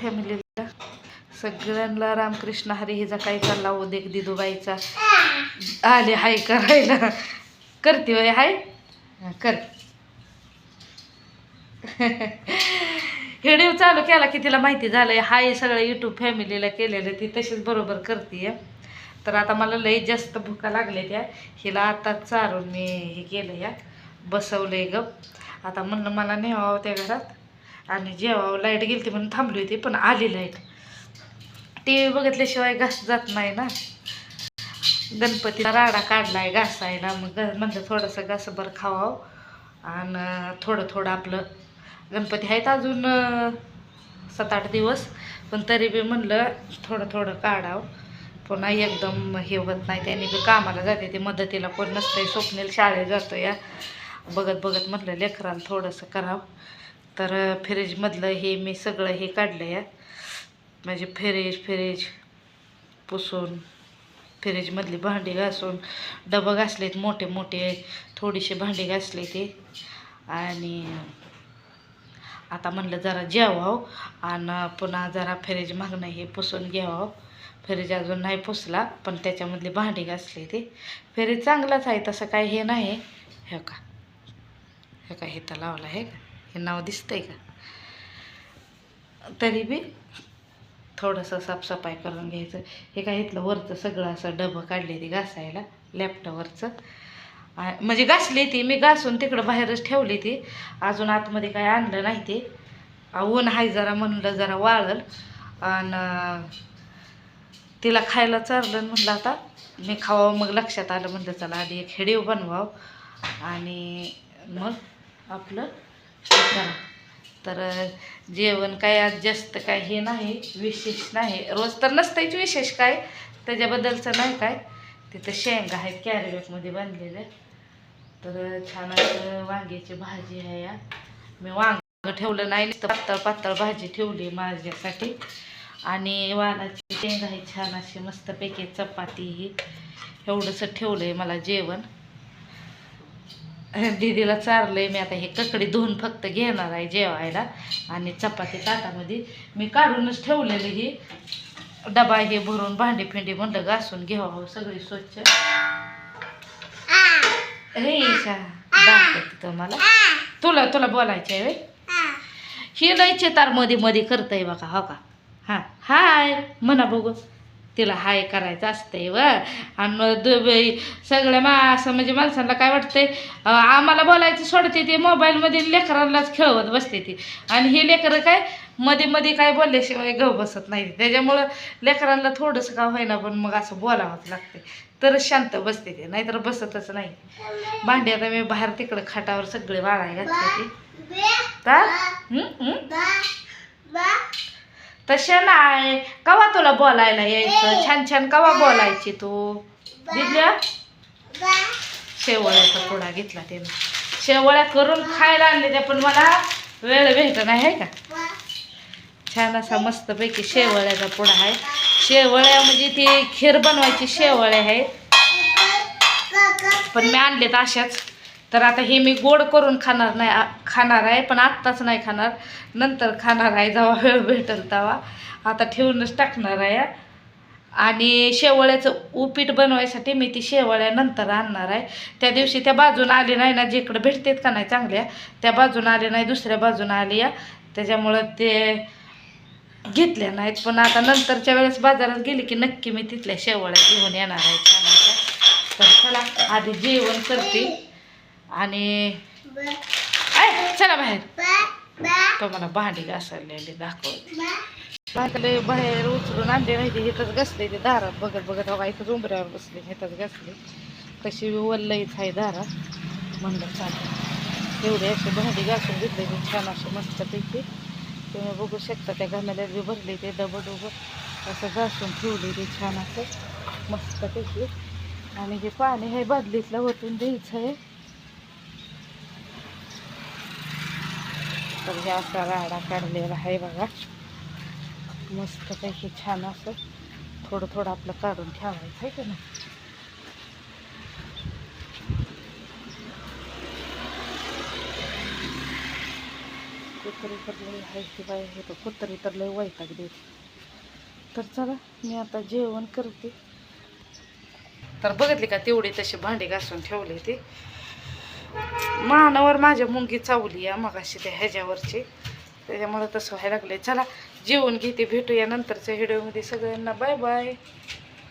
फॅमिलीला सगळ्यांना रामकृष्ण हरी. हिचा काही चालला उदेक दिदूबाईचा आले हाय करायला. करते वय हाय कर. व्हिडिओ चालू केला की तिला माहिती झालंय हाय सगळं यूट्यूब फॅमिलीला केलेलं, ती तशीच बरोबर करते. तर आता मला लई जास्त भुका लागले त्या. हिला आता चारून मी हे केलं या बसवलंय गप. आता म्हणलं मला नेवावं त्या घरात आणि जेवावं. लाईट गेली ती म्हणून थांबली होती पण आली लाईट. टी व्ही बघितल्याशिवाय घास जात नाही ना. गणपतीला राडा काढलाय घासायला, मग म्हणलं थोडंसं घासभर खावावं आणि थोडं थोडं आपलं. गणपती आहेत अजून 7-8 दिवस, पण तरी बी म्हणलं थोडं थोडं काढावं. पुन्हा एकदम हे होत नाही. त्यांनी बी कामाला जाते ते मदतीला कोण नसतंय. स्वप्नील शाळेत जातो या. बघत बघत म्हटलं लेकराला थोडंसं करावं. तर फ्रीजमधलं हे मी सगळं हे काढलं या, म्हणजे फ्रीज पुसून फ्रीजमधली भांडी घासून डबं घासलेत मोठे मोठे, थोडीशी भांडी घासली ते. आणि आता म्हणलं जरा जेवावं आणि पुन्हा जरा फ्रीज मागणं हे पुसून घ्यावं. फ्रीज अजून नाही पुसला पण त्याच्यामधली भांडी घासली ती. फ्रीज चांगलाच आहे तसं काय हे नाही. हे का हे तर लावलं आहे का, हे नाव दिसतंय का. तरी बी थोडंसं साफसफाई करून घ्यायचं. हे काय इथलं वरचं सगळं असं डबं काढले ती घासायला लॅपटॉपवरचं. म्हणजे घासली ती मी, घासून तिकडं बाहेरच ठेवली ती. अजून आतमध्ये काय आणलं नाही ते. ऊन आहे जरा म्हणलं जरा वाळल. आणि तिला खायला चारलं म्हणलं आता मी खावावं. मग लक्षात आलं म्हणलं चला आधी एक व्हिडिओ बनवावं आणि मग आपलं करा. तर जेवण काय आज जास्त काय हे नाही, विशेष नाही. रोज तर नसतंच विशेष काय, त्याच्याबद्दलचं नाही काय. तिथं शेंगा आहेत कॅरीबॅगमध्ये बांधलेल्या. तर छान असं वांग्याची भाजी आहे या. मी वांग ठेवलं नाही, पातळ पातळ भाजी ठेवली माझ्यासाठी. आणि वालाची शेंग आहे छान अशी मस्तपैकी. चपाती ही एवढंसं ठेवलं आहे मला जेवण. दीदीला चारलंय मी. आता हे ककडी धुवून फक्त घेणार आहे जेवायला. आणि चपाती ताटामध्ये मी काढूनच ठेवलेली ही. डबा हे भरून भांडी फिंडी म्हणलं घासून घ्यावं सगळी स्वच्छ. हे दाखवते तुम्हाला. तुला बोलायचं आहे. ही लय चितार मध्ये मध्ये करतंय बघा. हो का. हां हाय म्हणा बघू. तिला हाय करायचं असतंय व. आणि सगळ्या असं म्हणजे माणसांना काय वाटतंय आम्हाला बोलायचं सोडते ती मोबाईलमध्ये, लेकरांनाच खेळवत बसते ती. आणि हे लेकरं काय मध्ये मध्ये काय बोलल्याशिवाय गव बसत नाही. त्याच्यामुळं लेकरांना थोडंसं का होईना पण मग असं बोलावंच लागते तरच शांत बसते ते, नाहीतर बसतच नाही. भांडी आता मी बाहेर तिकडं खाटावर सगळे वाळाय घातले ते. तशा नाही. कवा तुला बोलायला यायचं छान छान, कवा बोलायची तू. दिदल्या शेवळ्याचा पुडा घेतला ते. शेवळ्या करून खायला आणले त्या, पण मला वेळ भेट नाही आहे का. छान असा मस्तपैकी शेवळ्याचा पुडा आहे. शेवळ्या म्हणजे ती खीर बनवायची शेवळ्या आहेत, पण मी आणलेत अशाच. तर आता हे मी गोड करून खाणार आहे, पण आत्ताच नाही खाणार, नंतर खाणार आहे जेव्हा वेळ भेटेल तेव्हा. आता ठेवूनच टाकणार आहे. आणि शेवळ्याचं उपीट बनवायसाठी मी ती शेवळ्या नंतर आणणार आहे. त्या दिवशी त्या बाजून आले नाही ना, जिकडं भेटतात का नाही चांगल्या त्या बाजून आले नाही, दुसऱ्या बाजून आले या. त्याच्यामुळं ते घेतल्या नाहीत. पण आता नंतरच्या वेळेस बाजारात गेली की नक्की मी तिथल्या शेवळ्या घेऊन येणार आहे छान. तर चला आधी जेवण करते आणि चला बाहेर तुम्हाला भांडी घासायला दाखवते. बाहेर उचलून आणले नाही ते, इथंच घासले ते दारात. बघत बघत हवा इथंच उंबऱ्यावर बसले, इथंच घासले. कशी वल्लईच आहे दारात. म्हणलं चालेल एवढे असे भांडी घासून घेतले ते छान असे मस्तपैकी. तुम्ही बघू शकता त्या घामेल्यात बी भरले ते डबं असं घासून ठेवले ते छान असं मस्तपैकी. आणि हे पाणी हे बादलीतलं ओतून द्यायचं आहे. तर हे असा राडा काढलेला आहे बघा मस्तपैकी छान असं. थोडं थोडं आपलं काढून ठेवायचं आहे का नाही. कुत्री तर लय आहे ती बाई हे तर कुत्री तर लय वैताग देत. तर चला मी आता जेवण करते. तर बघितली का तेवढी तशी भांडी घासून ठेवली ती मानावर माझ्या मुंगी चावली आहे मगाशी त्या ह्याच्यावरची, त्याच्यामुळे तसं व्हायला लागले. चला जेवण घेते, भेटूया नंतरच्या व्हिडिओमध्ये. सगळ्यांना बाय बाय.